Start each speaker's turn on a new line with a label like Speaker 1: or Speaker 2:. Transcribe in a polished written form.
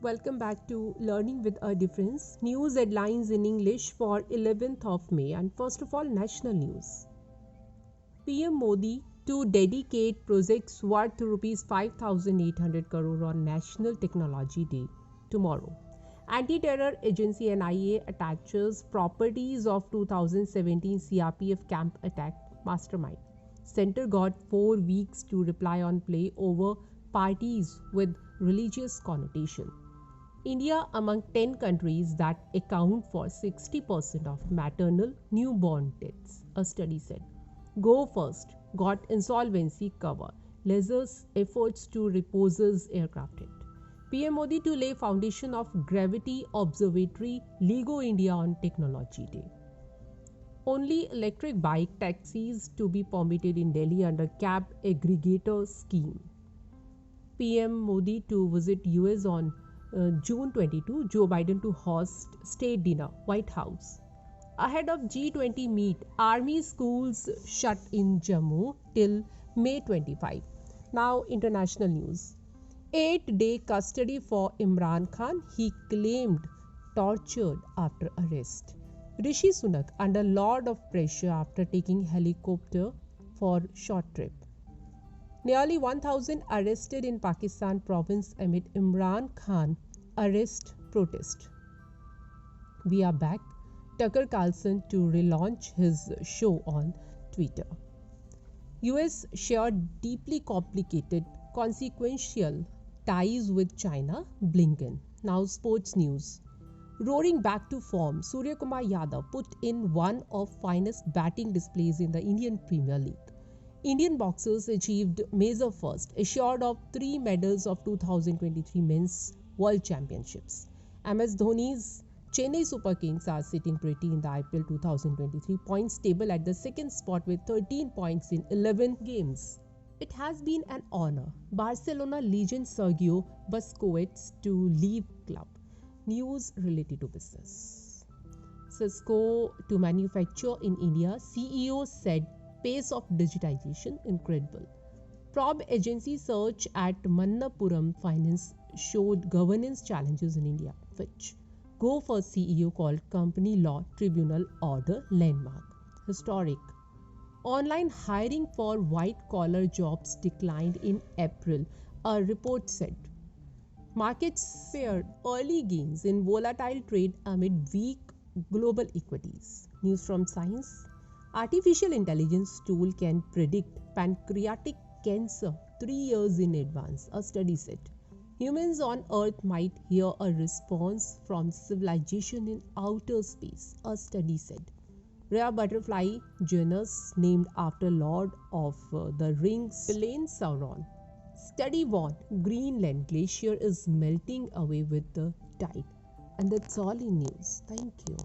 Speaker 1: Welcome back to Learning with a Difference. News headlines in English for 11th of May, and first of all, national news. PM Modi to dedicate projects worth rupees 5,800 crore on National Technology Day tomorrow. Anti-Terror Agency NIA attaches properties of 2017 CRPF camp attack mastermind. Center got 4 weeks to reply on play over parties with religious connotation. India among 10 countries that account for 60% of maternal newborn deaths, a study said. Go First got insolvency cover, lessors efforts to reposes aircraft hit. PM Modi to lay foundation of Gravity Observatory, LEGO India on Technology Day. Only electric bike taxis to be permitted in Delhi under cab aggregator scheme. PM Modi to visit US on June 22, Joe Biden to host state dinner, White House. Ahead of G20 meet, Army schools shut in Jammu till May 25. Now, international news. 8-day custody for Imran Khan, he claimed tortured after arrest. Rishi Sunak under lot of pressure after taking helicopter for short trip. Nearly 1,000 arrested in Pakistan province amid Imran Khan arrest protest. We are back. Tucker Carlson to relaunch his show on Twitter. US shared deeply complicated, consequential ties with China, Blinken. Now sports news. Roaring back to form, Suryakumar Yadav put in one of finest batting displays in the Indian Premier League. Indian boxers achieved major first, assured of 3 medals of 2023 Men's World Championships. MS Dhoni's Chennai Super Kings are sitting pretty in the IPL 2023 points table at the second spot with 13 points in 11 games. It has been an honor. Barcelona legend Sergio Busquets to leave club. News related to business. Cisco to manufacture in India, CEO said pace of digitization incredible. Probe agency search at Manappuram Finance showed governance challenges in India. Which Go First CEO called Company Law Tribunal order landmark. Historic. Online hiring for white-collar jobs declined in April, a report said. Markets fared early gains in volatile trade amid weak global equities. News from Science. Artificial intelligence tool can predict pancreatic cancer 3 years in advance, a study said. Humans on Earth might hear a response from civilization in outer space, a study said. Rare butterfly genus named after Lord of the Rings villain Sauron. Study warned Greenland glacier is melting away with the tide. And that's all in news. Thank you.